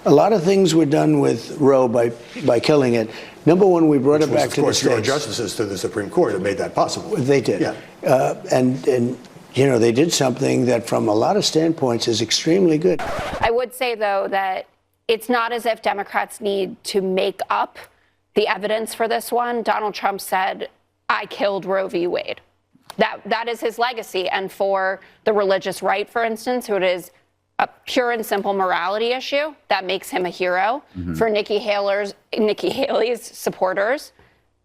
A lot of things were done with Roe by killing it. Number one, we brought it back to the states. Of course, your justices to the Supreme Court have made that possible. They did. Yeah. And you know, they did something that from a lot of standpoints is extremely good. I would say, though, that it's not as if Democrats need to make up the evidence for this one. Donald Trump said, I killed Roe v. Wade. That is his legacy. And for the religious right, for instance, who it is a pure and simple morality issue, that makes him a hero. Mm-hmm. For Nikki Haley's supporters,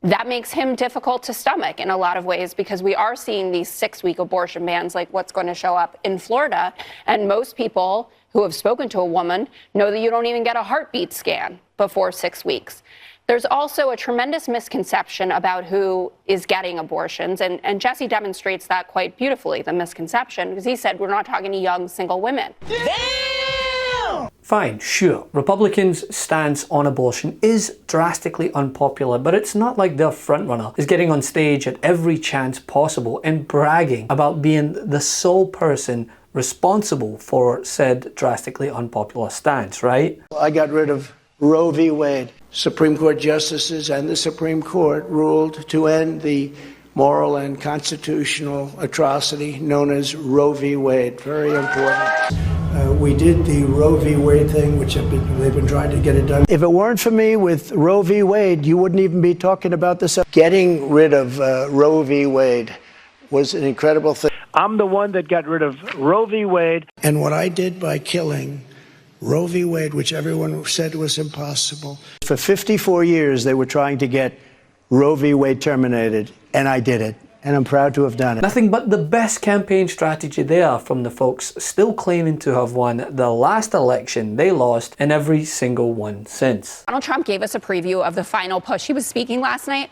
that makes him difficult to stomach in a lot of ways, because we are seeing these 6-week abortion bans like what's going to show up in Florida. And most people who have spoken to a woman know that you don't even get a heartbeat scan before 6 weeks. There's also a tremendous misconception about who is getting abortions. And Jesse demonstrates that quite beautifully, the misconception, because he said we're not talking to young single women. Damn! Fine, sure. Republicans' stance on abortion is drastically unpopular, but it's not like their frontrunner is getting on stage at every chance possible and bragging about being the sole person responsible for said drastically unpopular stance, right? I got rid of Roe v. Wade. Supreme Court justices and the Supreme Court ruled to end the moral and constitutional atrocity known as Roe v. Wade. Very important. We did the Roe v. Wade thing, which they've been trying to get it done. If it weren't for me with Roe v. Wade, you wouldn't even be talking about this. Getting rid of Roe v. Wade was an incredible thing. I'm the one that got rid of Roe v. Wade. And what I did by killing Roe v. Wade, which everyone said was impossible. For 54 years, they were trying to get Roe v. Wade terminated, and I did it. And I'm proud to have done it. Nothing but the best campaign strategy there from the folks still claiming to have won the last election they lost and every single one since. Donald Trump gave us a preview of the final push. He was speaking last night,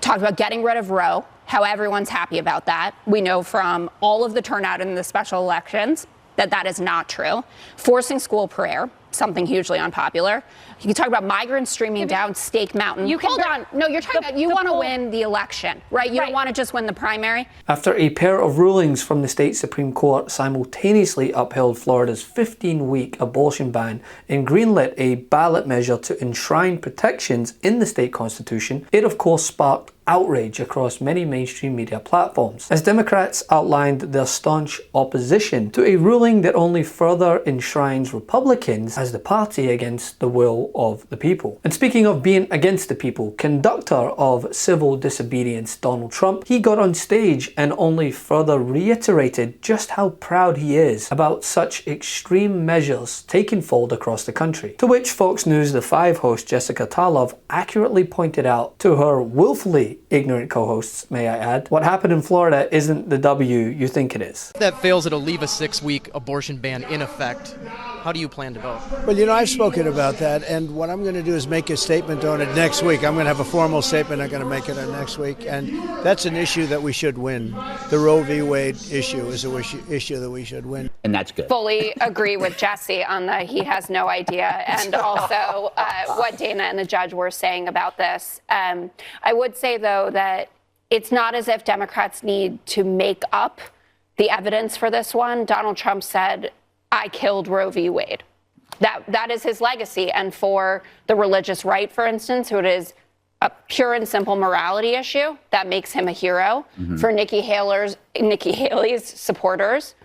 talked about getting rid of Roe, how everyone's happy about that. We know from all of the turnout in the special elections that that is not true. Forcing school prayer, something hugely unpopular. You can talk about migrants streaming down Stake Mountain. Hold on. No, you're talking about you want to win the election, right? You don't want to just win the primary. After a pair of rulings from the state Supreme Court simultaneously upheld Florida's 15-week abortion ban and greenlit a ballot measure to enshrine protections in the state constitution, it of course sparked outrage across many mainstream media platforms, as Democrats outlined their staunch opposition to a ruling that only further enshrines Republicans as the party against the will of the people. And speaking of being against the people, conductor of civil disobedience Donald Trump, he got on stage and only further reiterated just how proud he is about such extreme measures taking fold across the country. To which Fox News The 5 host Jessica Tarlov accurately pointed out to her willfully ignorant co-hosts, may I add, what happened in Florida isn't the W you think it is. If that fails, it'll leave a 6-week abortion ban in effect. How do you plan to vote? Well, you know, I've spoken about that, and what I'm going to do is make a statement on it next week. I'm going to have a formal statement. I'm going to make it on next week, and that's an issue that we should win. The Roe v. Wade issue is an issue that we should win. And that's good. Fully agree with Jesse on the he has no idea, and also what Dana and the judge were saying about this. I would say, though, that it's not as if Democrats need to make up the evidence for this one. Donald Trump said, I killed Roe v. Wade. That is his legacy. And for the religious right, for instance, who it is a pure and simple morality issue, that makes him a hero. Mm-hmm. For Nikki Haley's supporters,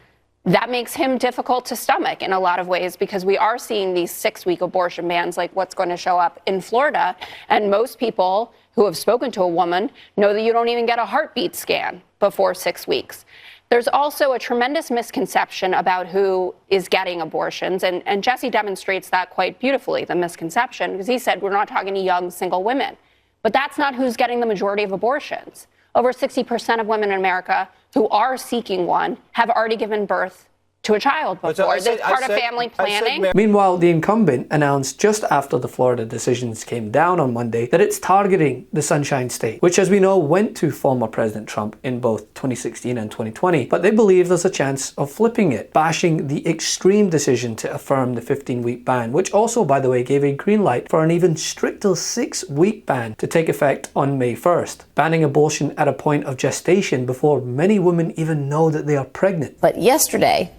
that makes him difficult to stomach in a lot of ways, because we are seeing these 6-week abortion bans like what's going to show up in Florida. And most people who have spoken to a woman know that you don't even get a heartbeat scan before 6 weeks. There's also a tremendous misconception about who is getting abortions, and Jesse demonstrates that quite beautifully, the misconception, because he said we're not talking to young single women. But that's not who's getting the majority of abortions. Over 60% of women in America who are seeking one have already given birth to a child before. This is part of family planning. Meanwhile, the incumbent announced just after the Florida decisions came down on Monday that it's targeting the Sunshine State, which, as we know, went to former President Trump in both 2016 and 2020. But they believe there's a chance of flipping it, bashing the extreme decision to affirm the 15-week ban, which also, by the way, gave a green light for an even stricter 6-week ban to take effect on May 1st, banning abortion at a point of gestation before many women even know that they are pregnant. But yesterday,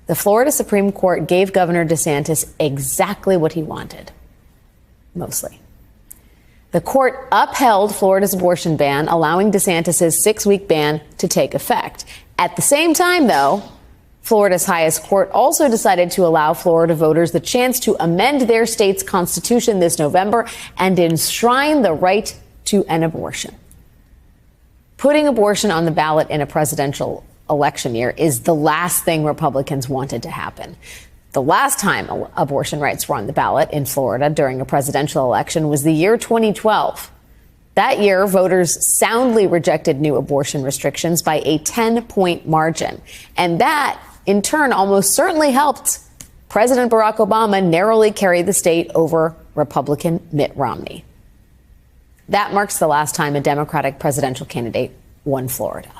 The Florida Supreme Court gave Governor DeSantis exactly what he wanted, mostly. The court upheld Florida's abortion ban, allowing DeSantis' 6-week ban to take effect. At the same time, though, Florida's highest court also decided to allow Florida voters the chance to amend their state's constitution this November and enshrine the right to an abortion. Putting abortion on the ballot in a presidential election year is the last thing Republicans wanted to happen. The last time abortion rights were on the ballot in Florida during a presidential election was the year 2012. That year, voters soundly rejected new abortion restrictions by a 10-point margin. And that, in turn, almost certainly helped President Barack Obama narrowly carry the state over Republican Mitt Romney. That marks the last time a Democratic presidential candidate won Florida.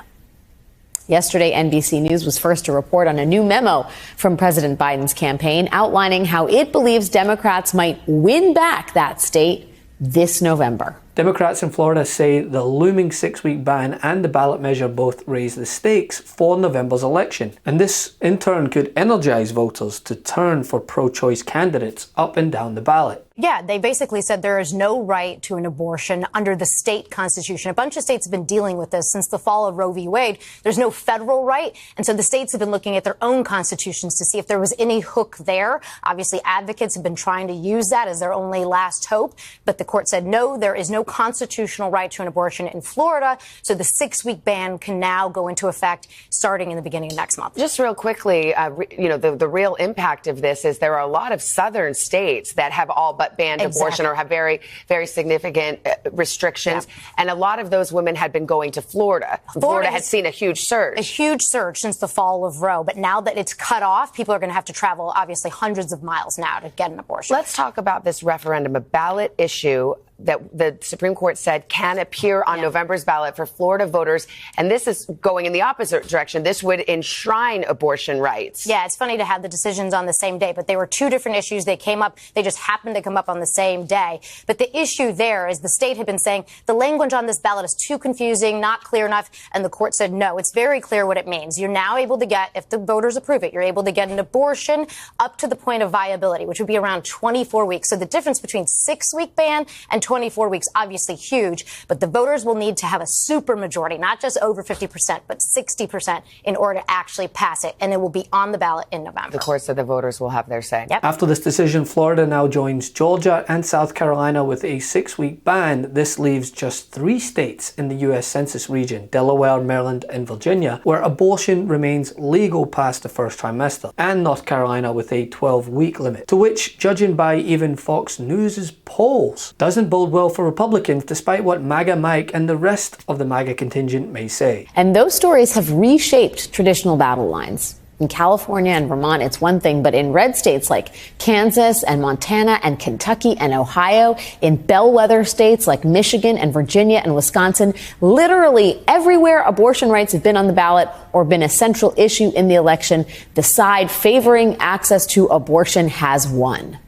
Yesterday, NBC News was first to report on a new memo from President Biden's campaign outlining how it believes Democrats might win back that state this November. Democrats in Florida say the looming 6-week ban and the ballot measure both raise the stakes for November's election. And this, in turn, could energize voters to turn for pro-choice candidates up and down the ballot. Yeah, they basically said there is no right to an abortion under the state constitution. A bunch of states have been dealing with this since the fall of Roe v. Wade. There's no federal right. And so the states have been looking at their own constitutions to see if there was any hook there. Obviously, advocates have been trying to use that as their only last hope. But the court said, no, there is no constitutional right to an abortion in Florida. So the 6-week ban can now go into effect starting in the beginning of next month. Just real quickly, the real impact of this is there are a lot of southern states that have all but banned abortion or have very, very significant restrictions. Yeah. And a lot of those women had been going to Florida. Florida had seen a huge surge. A huge surge since the fall of Roe. But now that it's cut off, people are going to have to travel, obviously, hundreds of miles now to get an abortion. Let's talk about this referendum, a ballot issue that the Supreme Court said can appear on November's ballot for Florida voters. And this is going in the opposite direction. This would enshrine abortion rights. Yeah, it's funny to have the decisions on the same day, but they were two different issues. They just happened to come up on the same day. But the issue there is the state had been saying the language on this ballot is too confusing, not clear enough. And the court said, no, it's very clear what it means. You're now able to get, if the voters approve it, you're able to get an abortion up to the point of viability, which would be around 24 weeks. So the difference between 6-week ban and 24 weeks, obviously huge, but the voters will need to have a super majority, not just over 50%, but 60% in order to actually pass it. And it will be on the ballot in November. The court said the voters will have their say. Yep. After this decision, Florida now joins Georgia and South Carolina with a 6-week ban. This leaves just 3 states in the U.S. Census region, Delaware, Maryland, and Virginia, where abortion remains legal past the first trimester, and North Carolina with a 12-week limit, to which, judging by even Fox News' polls, doesn't bode well for Republicans, despite what MAGA Mike and the rest of the MAGA contingent may say. And those stories have reshaped traditional battle lines. In California and Vermont, it's one thing, but in red states like Kansas and Montana and Kentucky and Ohio, in bellwether states like Michigan and Virginia and Wisconsin, literally everywhere abortion rights have been on the ballot or been a central issue in the election, the side favoring access to abortion has won.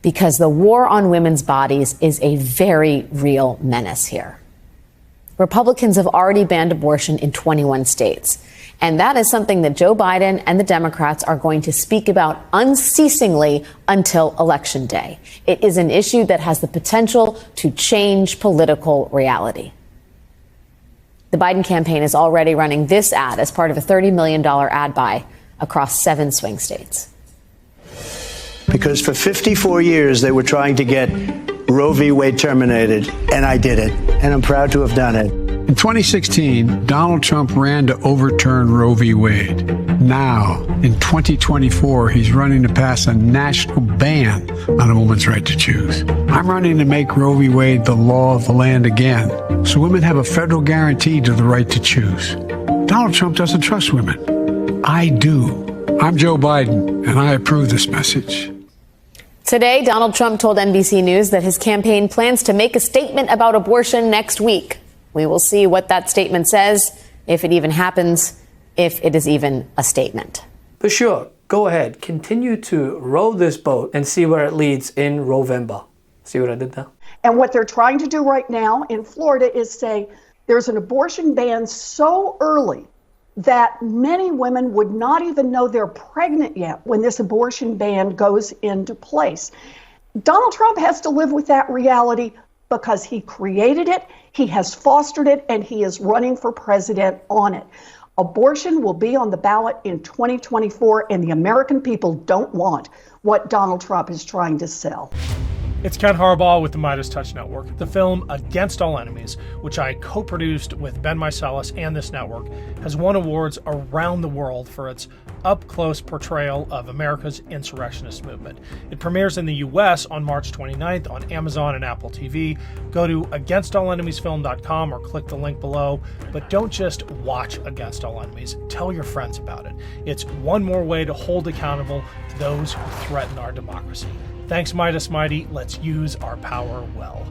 Because the war on women's bodies is a very real menace here. Republicans have already banned abortion in 21 states. And that is something that Joe Biden and the Democrats are going to speak about unceasingly until Election Day. It is an issue that has the potential to change political reality. The Biden campaign is already running this ad as part of a $30 million ad buy across 7 swing states. Because for 54 years, they were trying to get Roe v. Wade terminated, and I did it. And I'm proud to have done it. In 2016, Donald Trump ran to overturn Roe v. Wade. Now, in 2024, he's running to pass a national ban on a woman's right to choose. I'm running to make Roe v. Wade the law of the land again, so women have a federal guarantee to the right to choose. Donald Trump doesn't trust women. I do. I'm Joe Biden, and I approve this message. Today, Donald Trump told NBC News that his campaign plans to make a statement about abortion next week. We will see what that statement says, if it even happens, if it is even a statement. For sure, go ahead, continue to row this boat and see where it leads in November. See what I did there? And what they're trying to do right now in Florida is say there's an abortion ban so early that many women would not even know they're pregnant yet when this abortion ban goes into place. Donald Trump has to live with that reality because he created it, he has fostered it, and he is running for president on it. Abortion will be on the ballot in 2024, and the American people don't want what Donald Trump is trying to sell. It's Ken Harbaugh with the MeidasTouch Network. The film Against All Enemies, which I co-produced with Ben Meiselas and this network, has won awards around the world for its up-close portrayal of America's insurrectionist movement. It premieres in the U.S. on March 29th on Amazon and Apple TV. Go to againstalllenemiesfilm.com or click the link below. But don't just watch Against All Enemies. Tell your friends about it. It's one more way to hold accountable those who threaten our democracy. Thanks, Meidas Mighty. Let's use our power well.